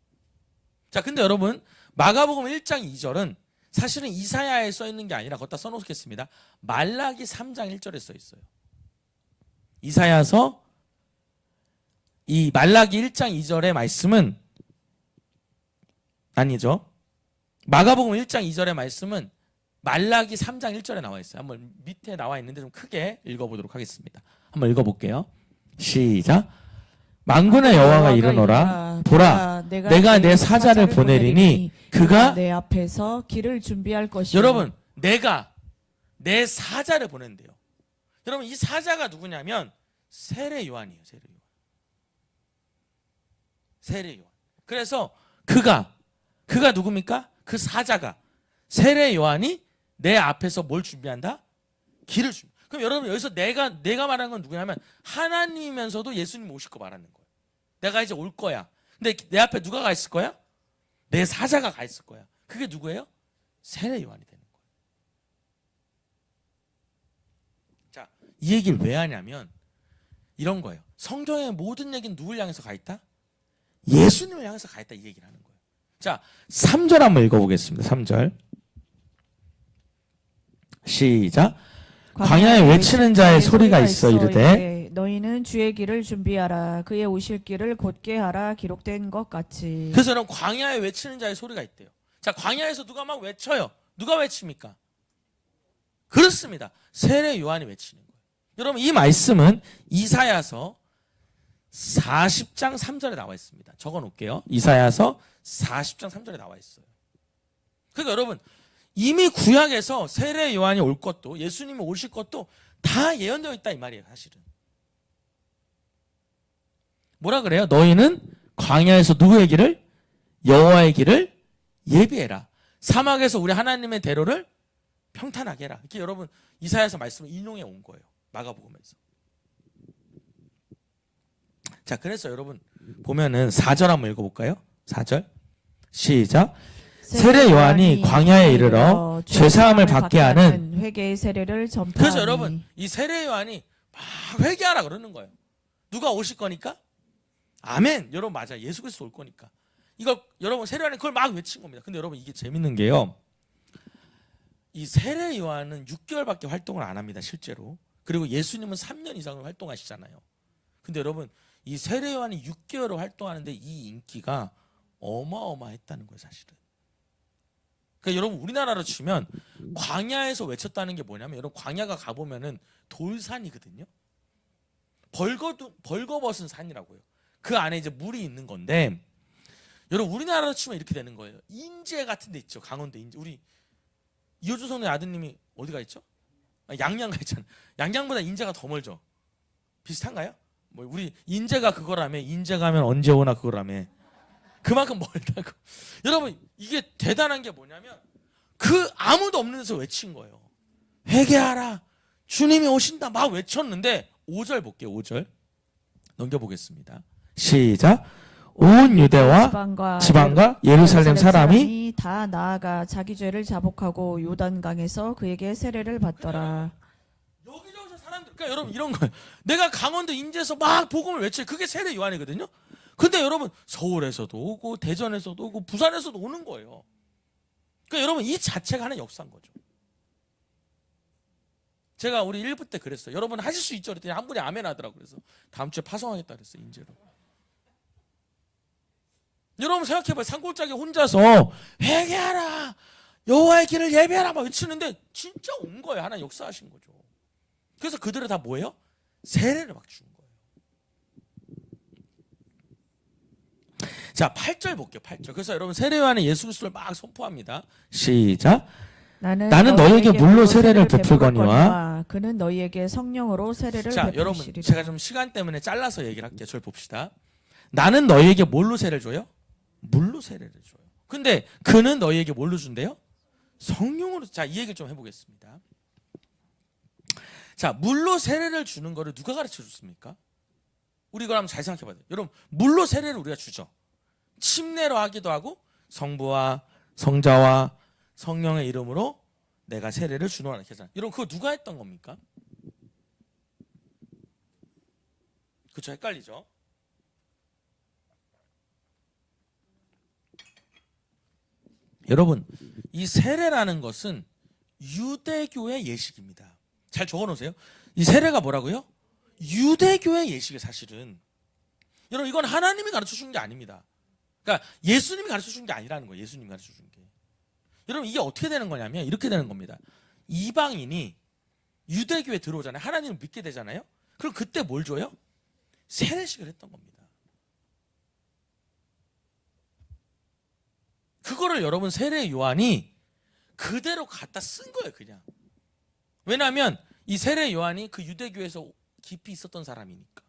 A: 자, 근데 여러분 마가복음 1장 2절은 사실은 이사야에 써 있는 게 아니라 걷다 써놓겠습니다. 말라기 3장 1절에 써 있어요. 이사야서 이 말라기 1장 2절의 말씀은 아니죠. 마가복음 1장 2절의 말씀은 말라기 3장 1절에 나와 있어요. 한번 밑에 나와 있는데 좀 크게 읽어보도록 하겠습니다. 한번 읽어볼게요. 시작. 만군의 여호와가 이르노라. 보라, 내가 내 사자를 보내리니 그가
B: 내 앞에서 길을 준비할 것이요.
A: 여러분 내가 내 사자를 보낸대요. 여러분 이 사자가 누구냐면 세례 요한이에요. 세례 요한. 그래서 그가 누굽니까? 그 사자가, 세례 요한이 내 앞에서 뭘 준비한다? 길을 준비. 그럼 여러분 여기서 내가 말하는 건 누구냐면 하나님이면서도 예수님 오실 거 말하는 거예요. 내가 이제 올 거야. 근데 내 앞에 누가 가 있을 거야? 내 사자가 가 있을 거야. 그게 누구예요? 세례 요한이 되는 거예요. 자, 이 얘기를 왜 하냐면 이런 거예요. 성경의 모든 얘기는 누굴 향해서 가 있다? 예수님을 향해서 가 있다, 이 얘기를 하는 거예요. 자, 3절 한번 읽어보겠습니다. 3절 시작. 광야에 외치는 자의 소리가 있어 이르되
B: 너희는 주의 길을 준비하라. 그의 오실 길을 곧게 하라. 기록된 것 같이.
A: 그래서 여러분 광야에 외치는 자의 소리가 있대요. 자, 광야에서 누가 막 외쳐요. 누가 외칩니까? 그렇습니다. 세례 요한이 외치는 거예요. 여러분 이 말씀은 이사야서 40장 3절에 나와 있습니다. 적어 놓을게요. 이사야서 40장 3절에 나와 있어요. 그러니까 여러분 이미 구약에서 세례 요한이 올 것도 예수님이 오실 것도 다 예언되어 있다 이 말이에요. 사실은 뭐라 그래요? 너희는 광야에서 누구의 길을? 여호와의 길을 예비해라. 사막에서 우리 하나님의 대로를 평탄하게 해라. 이렇게 여러분 이사야서 말씀을 인용해 온 거예요. 마가복음에서. 자, 그래서 여러분 보면은 4절 한번 읽어볼까요? 4절 시작. 세례 요한이 광야에 이르러 죄사함을 받게 하는
B: 회개의 세례를 전파하니.
A: 그래서 여러분 이 세례 요한이 막 회개하라 그러는 거예요. 누가 오실 거니까? 아멘. 여러분 맞아. 예수 그리스도 올 거니까. 이거 여러분 세례 요한이 그걸 막 외친 겁니다. 근데 여러분 이게 재밌는 게요. 이 세례 요한은 6개월밖에 활동을 안 합니다. 실제로. 그리고 예수님은 3년 이상을 활동하시잖아요. 근데 여러분 이 세례 요한이 6개월을 활동하는데 이 인기가 어마어마했다는 거예요. 사실은. 그러니까 여러분 우리나라로 치면 광야에서 외쳤다는 게 뭐냐면 여러분 광야가 가보면은 돌산이거든요. 벌거벗은 산이라고요. 그 안에 이제 물이 있는 건데 여러분 우리나라로 치면 이렇게 되는 거예요. 인제 같은 데 있죠. 강원도 인제. 우리 이호준 성의 아드님이 어디가 있죠? 양양 가 있잖아요. 양양보다 인제가 더 멀죠. 비슷한가요? 뭐 우리 인제가 그거라며 인제 가면 언제 오나 그거라며 그만큼 멀다고. 여러분 이게 대단한 게 뭐냐면 그 아무도 없는 데서 외친 거예요. 회개하라. 주님이 오신다. 막 외쳤는데 5절 볼게요. 5절 넘겨보겠습니다. 시작. 온 유대와 지방과 예루살렘 사람이
B: 다 나아가 자기 죄를 자복하고 요단강에서 그에게 세례를 받더라.
A: 여기저기서 사람들, 그러니까 여러분 이런 거예요. 내가 강원도 인제에서 막 복음을 외쳐요. 그게 세례 요한이거든요. 근데 여러분 서울에서도 오고 대전에서도 오고 부산에서도 오는 거예요. 그러니까 여러분 이 자체가 하나의 역사인 거죠. 제가 우리 1부 때 그랬어요. 여러분 하실 수 있죠? 그랬더니 한 분이 아멘 하더라고요. 그래서 다음 주에 파송하겠다 그랬어요. 인제로. 여러분 생각해봐요. 산골짜기 혼자서 회개하라. 여호와의 길을 예배하라 막 외치는데 진짜 온 거예요. 하나님 역사하신 거죠. 그래서 그들은 다 뭐예요? 세례를 막 준 거예요. 자, 8절 볼게요. 8절. 그래서 여러분 세례 요한은 예수 그리스도를 막 선포합니다. 시작. 나는 너희에게 물로 세례를 베풀거니와
B: 그는 너희에게 성령으로 세례를
A: 자,
B: 베푸시리라.
A: 여러분 제가 좀 시간 때문에 잘라서 얘기를 할게요. 저를 봅시다. 나는 너희에게 뭘로 세례를 줘요? 물로 세례를 줘요. 근데 그는 너희에게 뭘로 준대요? 성령으로. 자, 이 얘기를 좀 해보겠습니다. 자, 물로 세례를 주는 거를 누가 가르쳐 줬습니까? 우리 이걸 한번 잘 생각해 봐야 돼요. 여러분, 물로 세례를 우리가 주죠. 침례로 하기도 하고 성부와 성자와 성령의 이름으로 내가 세례를 주노라 이렇게 하잖아요. 여러분, 그거 누가 했던 겁니까? 그쵸, 헷갈리죠? 여러분, 이 세례라는 것은 유대교의 예식입니다. 잘 적어놓으세요. 이 세례가 뭐라고요? 유대교의 예식이에요. 사실은 여러분 이건 하나님이 가르쳐준 게 아닙니다. 그러니까 예수님이 가르쳐준 게 아니라는 거예요. 예수님이 가르쳐준 게. 여러분 이게 어떻게 되는 거냐면 이렇게 되는 겁니다. 이방인이 유대교에 들어오잖아요. 하나님을 믿게 되잖아요. 그럼 그때 뭘 줘요? 세례식을 했던 겁니다. 그거를 여러분 세례 요한이 그대로 갖다 쓴 거예요. 그냥. 왜냐하면 이 세례 요한이 그 유대교에서 깊이 있었던 사람이니까.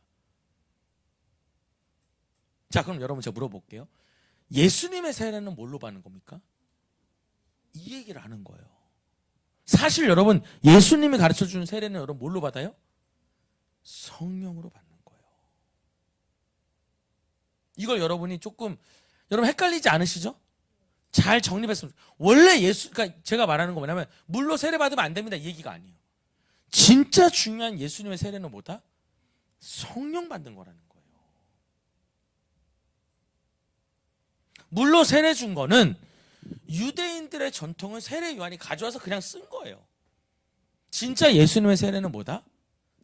A: 자, 그럼 여러분 제가 물어볼게요. 예수님의 세례는 뭘로 받는 겁니까? 이 얘기를 하는 거예요. 사실 여러분 예수님이 가르쳐주는 세례는 여러분 뭘로 받아요? 성령으로 받는 거예요. 이걸 여러분이 조금 여러분 헷갈리지 않으시죠? 잘 정립했으면. 원래 그러니까 제가 말하는 거 뭐냐면 물로 세례 받으면 안 됩니다 이 얘기가 아니에요. 진짜 중요한 예수님의 세례는 뭐다? 성령 받는 거라는 거예요. 물로 세례 준 거는 유대인들의 전통을 세례 요한이 가져와서 그냥 쓴 거예요. 진짜 예수님의 세례는 뭐다?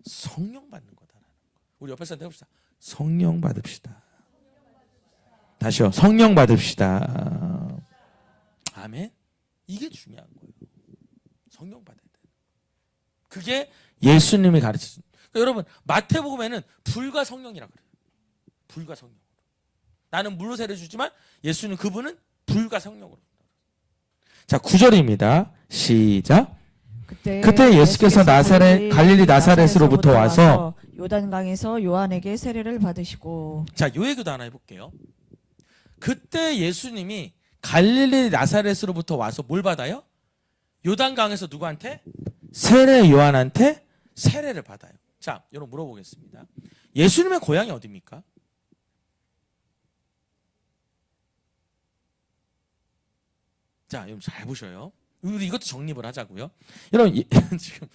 A: 성령 받는 거다라는 거예요. 우리 옆에 사람 해봅시다. 성령 받읍시다. 다시요. 성령 받읍시다. 아멘. 이게 중요한 거예요. 성령 받아야 돼요. 그게 예수님이 가르치신. 그러니까 여러분 마태복음에는 불과 성령이라 그래요. 불과 성령으로. 나는 물로 세례 주지만 예수는 그분은 불과 성령으로. 자, 9절입니다. 시작. 그때 예수께서 갈릴리 나사렛으로부터 와서
B: 요단강에서 요한에게 세례를 받으시고.
A: 자, 요 얘기도 하나 해볼게요. 그때 예수님이 갈릴리 나사렛으로부터 와서 뭘 받아요? 요단강에서 누구한테? 세례 요한한테 세례를 받아요. 자, 여러분 물어보겠습니다. 예수님의 고향이 어디입니까? 자, 여러분 잘 보셔요. 우리 이것도 정립을 하자고요. 여러분 지금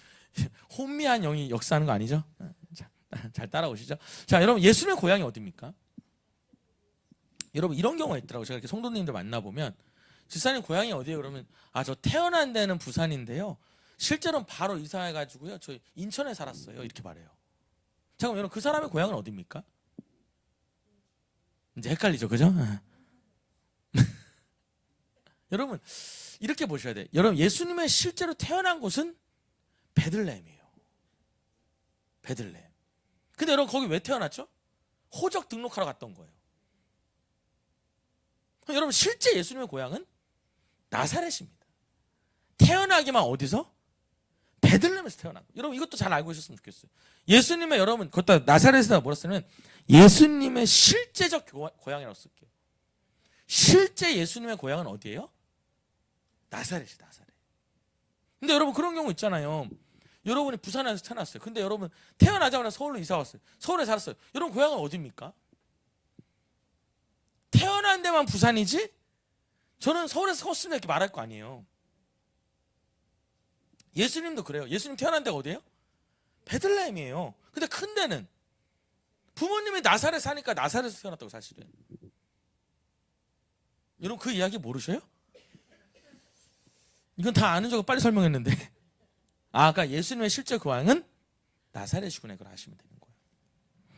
A: 혼미한 영이 역사하는 거 아니죠? 자, 잘 따라오시죠. 자, 여러분 예수님의 고향이 어디입니까? 여러분 이런 경우가 있더라고요. 제가 이렇게 성도님들 만나보면 집사님 고향이 어디예요? 그러면 저 태어난 데는 부산인데요. 실제로는 바로 이사해가지고요. 저 인천에 살았어요. 이렇게 말해요. 자, 그럼 여러분 그 사람의 고향은 어디입니까? 이제 헷갈리죠, 그죠? 여러분 이렇게 보셔야 돼요. 여러분 예수님의 실제로 태어난 곳은 베들레헴이에요. 베들레헴. 근데 여러분 거기 왜 태어났죠? 호적 등록하러 갔던 거예요. 여러분 실제 예수님의 고향은 나사렛입니다. 태어나기만 어디서? 베들레헴에서 태어난 거예요. 여러분 이것도 잘 알고 있었으면 좋겠어요. 예수님의 여러분 그것도 나사렛에다 뭐라 쓰냐면 예수님의 실제적 고향이라고 쓸게요. 실제 예수님의 고향은 어디예요? 나사렛이 나사렛. 근데 여러분 그런 경우 있잖아요. 여러분이 부산에서 태어났어요. 근데 여러분 태어나자마자 서울로 이사 왔어요. 서울에 살았어요. 여러분 고향은 어디입니까? 태어난 데만 부산이지? 저는 서울에서 컸으면 이렇게 말할 거 아니에요. 예수님도 그래요. 예수님 태어난 데가 어디예요? 베들레헴이에요. 근데 큰 데는 부모님이 나사렛 사니까 나사렛에서 태어났다고 사실은. 여러분 그 이야기 모르셔요? 이건 다 아는 줄 알고 빨리 설명했는데 그러니까 예수님의 실제 고향은 나사렛이구나 이걸 아시면 되는 거예요.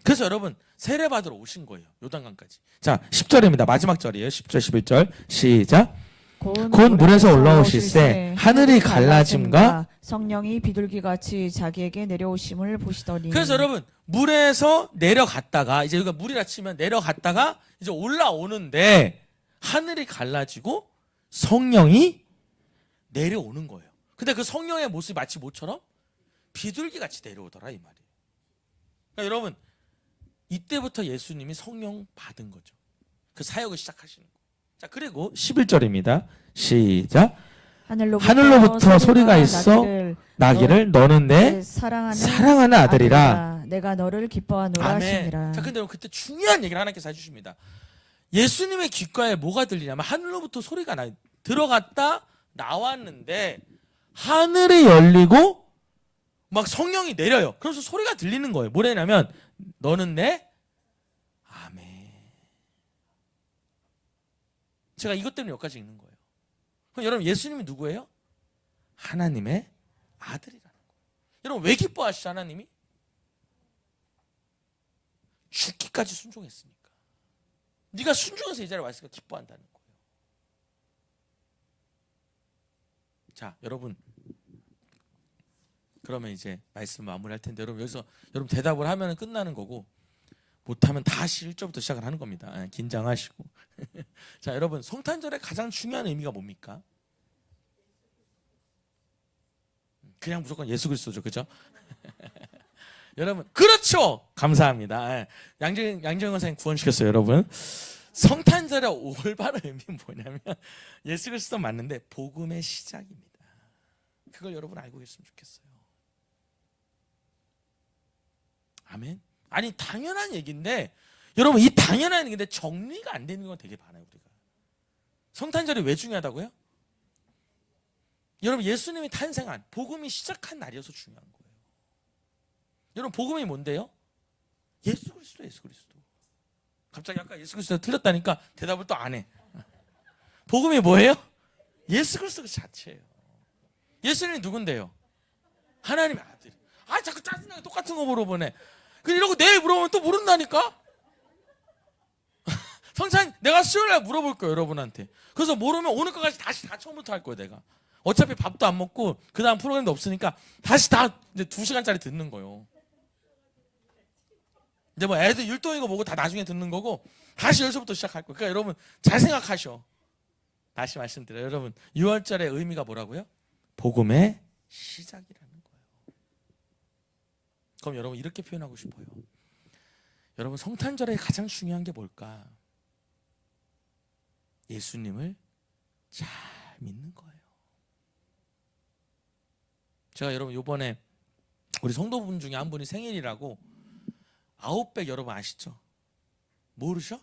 A: 그래서 여러분 세례 받으러 오신 거예요. 요단강까지. 자 10절입니다. 마지막 절이에요. 10절 11절 시작. 곧 물에서 올라오실새 하늘이 갈라짐과
B: 성령이 비둘기같이 자기에게 내려오심을 보시더니.
A: 그래서 여러분 물에서 내려갔다가 이제 여기가 물이라 치면 내려갔다가 이제 올라오는데 하늘이 갈라지고 성령이 내려오는 거예요. 근데 그 성령의 모습이 마치 뭐처럼 비둘기같이 내려오더라 이 말이에요. 그러니까 여러분 이때부터 예수님이 성령 받은 거죠. 그 사역을 시작하시는 거예요. 자 그리고 11절입니다. 시작. 하늘로부터 소리가 있어 나기를 너는 내 사랑하는 아들이라.
B: 내가 너를 기뻐하노라 하시니라.
A: 자 근데 그때 중요한 얘기를 하나님께서 해주십니다. 예수님의 귓가에 뭐가 들리냐면 하늘로부터 소리가 들어갔다 나왔는데 하늘이 열리고 막 성령이 내려요. 그래서 소리가 들리는 거예요. 뭐냐면 너는 내 아멘. 제가 이것 때문에 여기까지 읽는 거예요. 그럼 여러분 예수님이 누구예요? 하나님의 아들이라는 거예요. 여러분 왜 기뻐하시죠 하나님이? 죽기까지 순종했으니까. 네가 순종해서 이 자리에 왔으니까 기뻐한다는 거예요. 자 여러분 그러면 이제 말씀 마무리할 텐데 여러분 여기서 여러분 대답을 하면 끝나는 거고 못하면 다시 1절부터 시작을 하는 겁니다. 긴장하시고 자 여러분 성탄절의 가장 중요한 의미가 뭡니까? 그냥 무조건 예수 그리스도죠. 그죠? 여러분 그렇죠. 감사합니다. 양정현 선생님 구원시켰어요. 여러분 성탄절의 올바른 의미는 뭐냐면 예수 그리스도 맞는데 복음의 시작입니다. 그걸 여러분 알고 계셨으면 좋겠어요. 아멘. 아니 당연한 얘기인데 여러분 이 당연한 얘기인데 정리가 안 되는 건 되게 많아요. 우리가 성탄절이 왜 중요하다고요? 여러분 예수님이 탄생한 복음이 시작한 날이어서 중요한 거예요. 여러분 복음이 뭔데요? 예수 그리스도 예수 그리스도. 갑자기 아까 예수 그리스도가 틀렸다니까 대답을 또 안 해. 복음이 뭐예요? 예수 그리스도 그 자체예요. 예수님이 누군데요? 하나님의 아들. 자꾸 짜증나게 똑같은 거 물어보네. 이러고 내일 물어보면 또 모른다니까? 성찬 내가 수요일날 물어볼 거예요 여러분한테. 그래서 모르면 오늘 거까지 다시 다 처음부터 할 거예요 내가. 어차피 밥도 안 먹고 그 다음 프로그램도 없으니까 다시 다 이제 2시간짜리 듣는 거예요. 이제 뭐 애들 율동이고 뭐고 다 나중에 듣는 거고 다시 여기서부터 시작할 거예요. 그러니까 여러분 잘 생각하셔. 다시 말씀드려요. 여러분 6월절의 의미가 뭐라고요? 복음의 시작이라는 거예요. 그럼 여러분 이렇게 표현하고 싶어요. 여러분 성탄절에 가장 중요한 게 뭘까? 예수님을 잘 믿는 거예요. 제가 여러분 요번에 우리 성도분 중에 한 분이 생일이라고 아웃백 여러분 아시죠? 모르셔?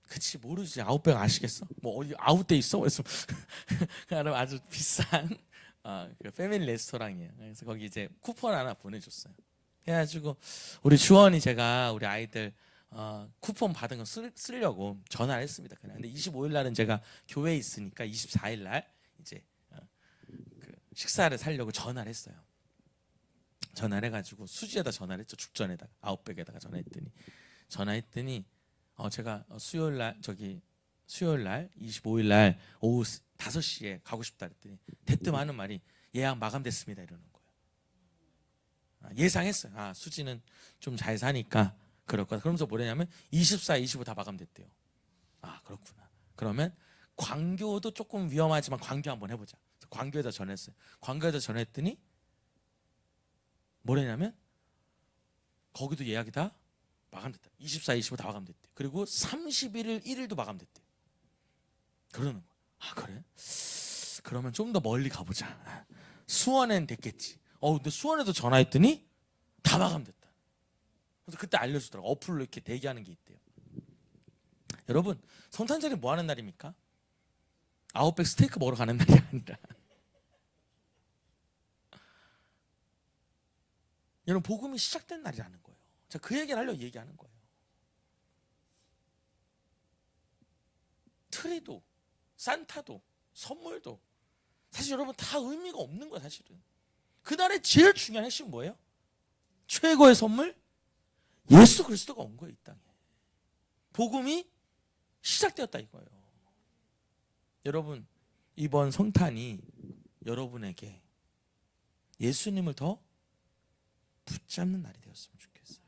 A: 그치 모르지. 아웃백 아시겠어? 뭐 어디 아웃돼 있어? 그래서 여러분 아주 비싼 그 패밀리 레스토랑이에요. 그래서 거기 이제 쿠폰 하나 보내줬어요. 해가지고 우리 주원이 제가 우리 아이들 쿠폰 받은 거 쓰려고 전화를 했습니다. 근데 25일 날은 제가 교회에 있으니까 24일 날 이제 그 식사를 사려고 전화를 했어요. 전화를 해가지고 수지에다 전화를 했죠. 죽전에다가 아웃백에다가 전화했더니 제가 수요일 날 25일 날 오후 5시에 가고 싶다 그랬더니 대뜸 하는 말이 예약 마감됐습니다 이러는 거예요. 예상했어요. 수지는 좀 잘 사니까 그럴 거다. 그러면서 뭐냐면 24, 25 다 마감됐대요. 그렇구나. 그러면 광교도 조금 위험하지만 광교 한번 해보자. 광교에다 전했어요. 광교에다 전했더니 뭐냐면 거기도 예약이 다 마감됐다. 24, 25 다 마감됐대. 그리고 31일, 1일도 마감됐대. 그러는 거야. 그래? 그러면 좀 더 멀리 가보자. 수원엔 됐겠지. 근데 수원에도 전화했더니 다 마감됐다. 그래서 그때 알려주더라고. 어플로 이렇게 대기하는 게 있대요. 여러분 성탄절이 뭐 하는 날입니까? 아웃백 스테이크 먹으러 가는 날이 아니라 여러분 복음이 시작된 날이라는 거예요. 제가 그 얘기를 하려고 얘기하는 거예요. 트리도 산타도 선물도 사실 여러분 다 의미가 없는 거야. 사실은 그날의 제일 중요한 핵심은 뭐예요? 최고의 선물 예수 그리스도가 온 거예요. 이 땅에 복음이 시작되었다 이거예요. 여러분 이번 성탄이 여러분에게 예수님을 더 붙잡는 날이 되었으면 좋겠어요.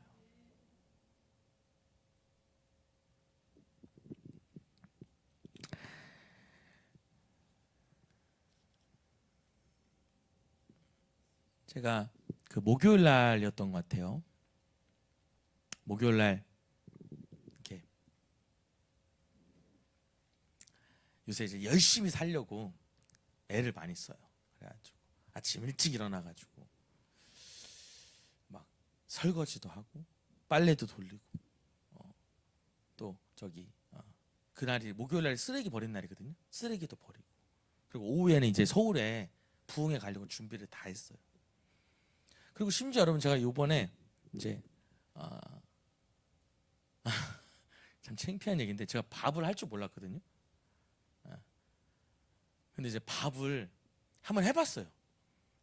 A: 제가 그 목요일 날이었던 것 같아요. 목요일 날 이렇게 요새 이제 열심히 살려고 애를 많이 써요. 그래가지고 아침 일찍 일어나가지고 막 설거지도 하고 빨래도 돌리고 또 그날이 목요일 날 쓰레기 버린 날이거든요. 쓰레기도 버리고 그리고 오후에는 이제 서울에 부흥회 가려고 준비를 다 했어요. 그리고 심지어 여러분 제가 요번에 이제 참 창피한 얘기인데 제가 밥을 할 줄 몰랐거든요. 근데 이제 밥을 한번 해봤어요.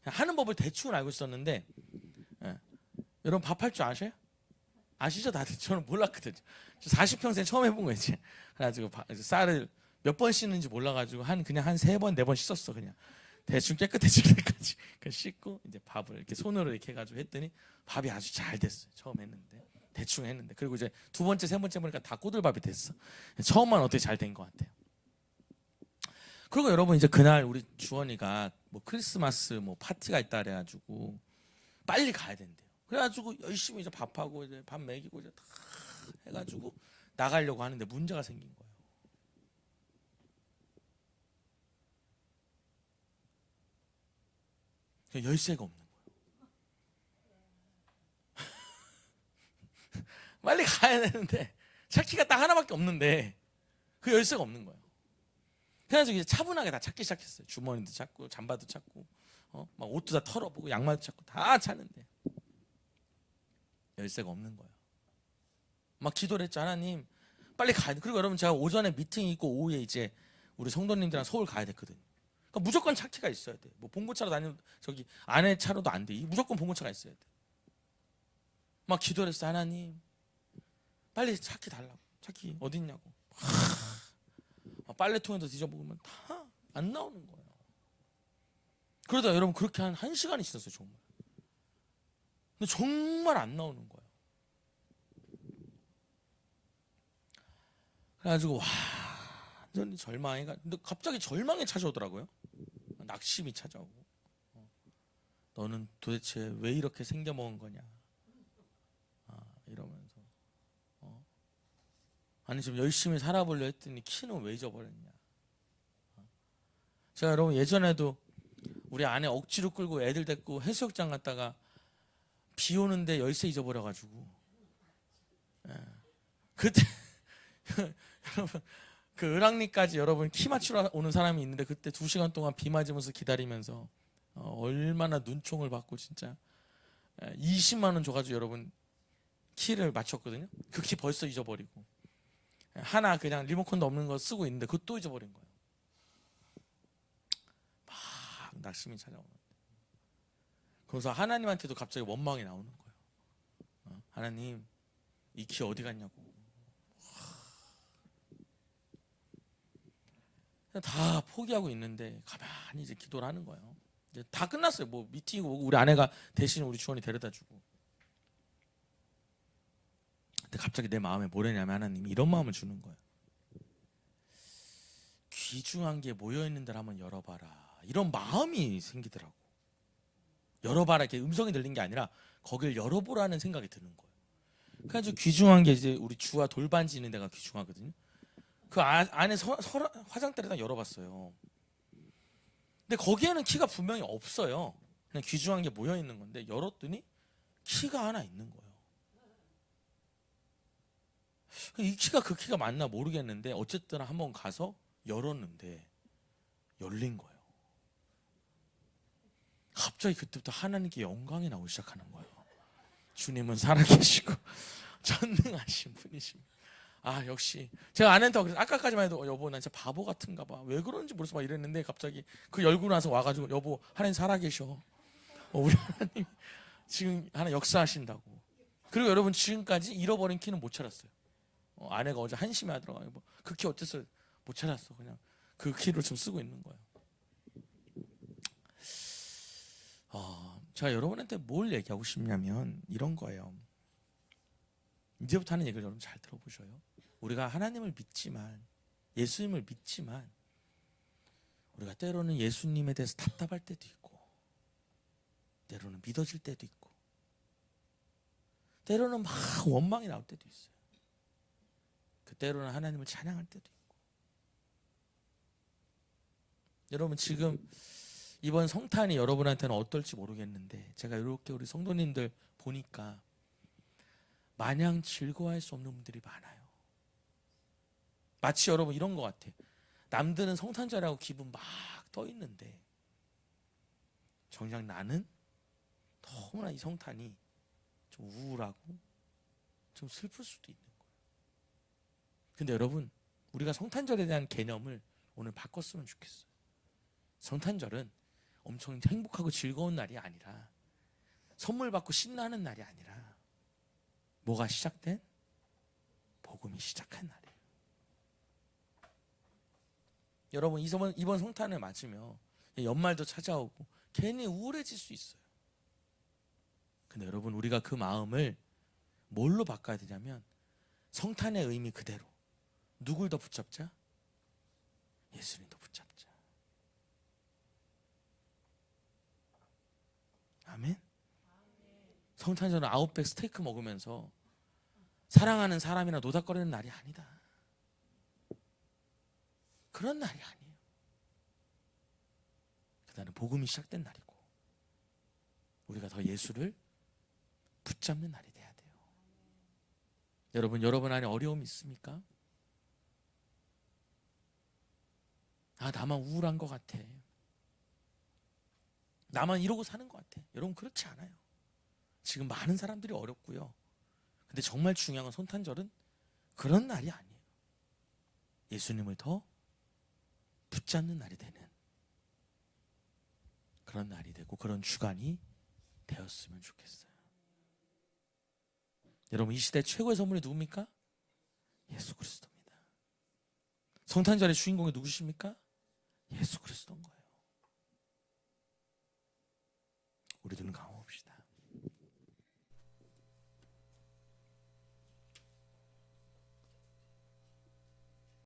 A: 하는 법을 대충 알고 있었는데 여러분 밥 할 줄 아셔요? 아시죠 다들? 저는 몰랐거든요. 40평생 처음 해본 거예요. 그래가지고 쌀을 몇 번 씻는지 몰라가지고 그냥 한 3번 4번 씻었어. 그냥 대충 깨끗해질 때까지 씻고 이제 밥을 이렇게 손으로 이렇게 해가지고 했더니 밥이 아주 잘 됐어요. 처음 했는데 대충 했는데 그리고 이제 두 번째 세 번째 보니까 다 꼬들밥이 됐어. 처음만 어떻게 잘 된 것 같아요. 그리고 여러분 이제 그날 우리 주원이가 뭐 크리스마스 뭐 파티가 있다 그래가지고 빨리 가야 된대요. 그래가지고 열심히 이제 밥하고 이제 밥 먹이고 이제 다 해가지고 나가려고 하는데 문제가 생긴 거예요. 열쇠가 없는 거예요. 빨리 가야 되는데 차키가 딱 하나밖에 없는데 그 열쇠가 없는 거예요. 그래가지고 이제 차분하게 다 찾기 시작했어요. 주머니도 찾고 잠바도 찾고 막 옷도 다 털어보고 양말도 찾고 다 찾는데 열쇠가 없는 거예요. 막 기도를 했죠. 하나님 빨리 가야 돼. 그리고 여러분 제가 오전에 미팅이 있고 오후에 이제 우리 성도님들이랑 서울 가야 됐거든요. 그러니까 무조건 차키가 있어야 돼. 뭐 봉고차로 다니면 아내 차로도 안 돼. 무조건 봉고차가 있어야 돼. 막 기도를 했어. 하나님 빨리 차키 달라고. 차키 어디 있냐고. 빨래통에도 뒤져보면 다 안 나오는 거예요. 그러다 여러분 그렇게 한 1시간이 있었어요. 정말. 근데 정말 안 나오는 거예요. 그래가지고 완전히 절망해가. 근데 갑자기 절망이 찾아오더라고요. 낙심이 찾아오고. 너는 도대체 왜 이렇게 생겨먹은 거냐? 이러면서 아니 좀 열심히 살아보려 했더니 키는 왜 잊어버렸냐? 제가 여러분 예전에도 우리 아내 억지로 끌고 애들 데리고 해수욕장 갔다가 비 오는데 열쇠 잊어버려가지고 그때 여러분 그 을왕리까지 여러분 키 맞추러 오는 사람이 있는데 그때 2시간 동안 비 맞으면서 기다리면서 얼마나 눈총을 받고 진짜 20만 원 줘가지고 여러분 키를 맞췄거든요. 그 키 벌써 잊어버리고 하나 그냥 리모컨도 없는 거 쓰고 있는데 그것도 잊어버린 거예요. 막 낙심이 찾아오는. 그래서 하나님한테도 갑자기 원망이 나오는 거예요. 하나님 이 키 어디 갔냐고. 다 포기하고 있는데 가만히 이제 기도를 하는 거예요. 이제 다 끝났어요. 뭐 미팅이고 뭐고 우리 아내가 대신 우리 주원이 데려다주고. 근데 갑자기 내 마음에 뭐래냐면 하나님이 이런 마음을 주는 거예요. 귀중한 게 모여있는 데를 한번 열어봐라. 이런 마음이 생기더라고. 열어봐라 이렇게 음성이 들린 게 아니라 거길 열어보라는 생각이 드는 거예요. 그래서 귀중한 게 이제 우리 주와 돌반지 있는 데가 귀중하거든요. 그 안에 화장대를 다 열어봤어요. 근데 거기에는 키가 분명히 없어요. 그냥 귀중한 게 모여있는 건데 열었더니 키가 하나 있는 거예요. 이 키가 그 키가 맞나 모르겠는데 어쨌든 한번 가서 열었는데 열린 거예요. 갑자기 그때부터 하나님께 영광이 나오기 시작하는 거예요. 주님은 살아계시고 전능하신 분이십니다. 역시 제가 아내한테 그래서 아까까지만 해도 여보 난 진짜 바보 같은가 봐. 왜 그런지 모르겠어 막 이랬는데 갑자기 그 열고 나서 와가지고 여보 하나님 살아계셔. 우리 하나님 지금 하나 역사하신다고. 그리고 여러분 지금까지 잃어버린 키는 못 찾았어요. 아내가 어제 한심해 하더라고요. 그 키 어땠어요? 못 찾았어. 그냥 그 키를 좀 쓰고 있는 거예요. 제가 여러분한테 뭘 얘기하고 싶냐면 이런 거예요. 이제부터 하는 얘기를 여러분 잘 들어보셔요. 우리가 하나님을 믿지만 예수님을 믿지만 우리가 때로는 예수님에 대해서 답답할 때도 있고 때로는 믿어질 때도 있고 때로는 막 원망이 나올 때도 있어요. 때로는 하나님을 찬양할 때도 있고. 여러분 지금 이번 성탄이 여러분한테는 어떨지 모르겠는데 제가 이렇게 우리 성도님들 보니까 마냥 즐거워할 수 없는 분들이 많아요. 마치 여러분 이런 것 같아. 남들은 성탄절하고 기분 막 떠 있는데 정작 나는 너무나 이 성탄이 좀 우울하고 좀 슬플 수도 있는 거예요. 근데 여러분 우리가 성탄절에 대한 개념을 오늘 바꿨으면 좋겠어요. 성탄절은 엄청 행복하고 즐거운 날이 아니라 선물 받고 신나는 날이 아니라 뭐가 시작된? 복음이 시작한 날이에요. 여러분 이번 성탄을 맞으며 연말도 찾아오고 괜히 우울해질 수 있어요. 근데 여러분 우리가 그 마음을 뭘로 바꿔야 되냐면 성탄의 의미 그대로 누굴 더 붙잡자? 예수님 더 붙잡자. 아멘. 성탄절은 아웃백 스테이크 먹으면서 사랑하는 사람이나 노닥거리는 날이 아니다. 그런 날이 아니에요. 그날은 복음이 시작된 날이고 우리가 더 예수를 붙잡는 날이 돼야 돼요. 여러분 안에 어려움이 있습니까? 나만 우울한 것 같아. 나만 이러고 사는 것 같아. 여러분 그렇지 않아요. 지금 많은 사람들이 어렵고요. 근데 정말 중요한 건 성탄절은 그런 날이 아니에요. 예수님을 더 붙잡는 날이 되는 그런 날이 되고 그런 주간이 되었으면 좋겠어요. 여러분 이 시대 최고의 선물이 누굽니까? 예수 그리스도입니다. 성탄절의 주인공이 누구십니까? 예수 그리스도.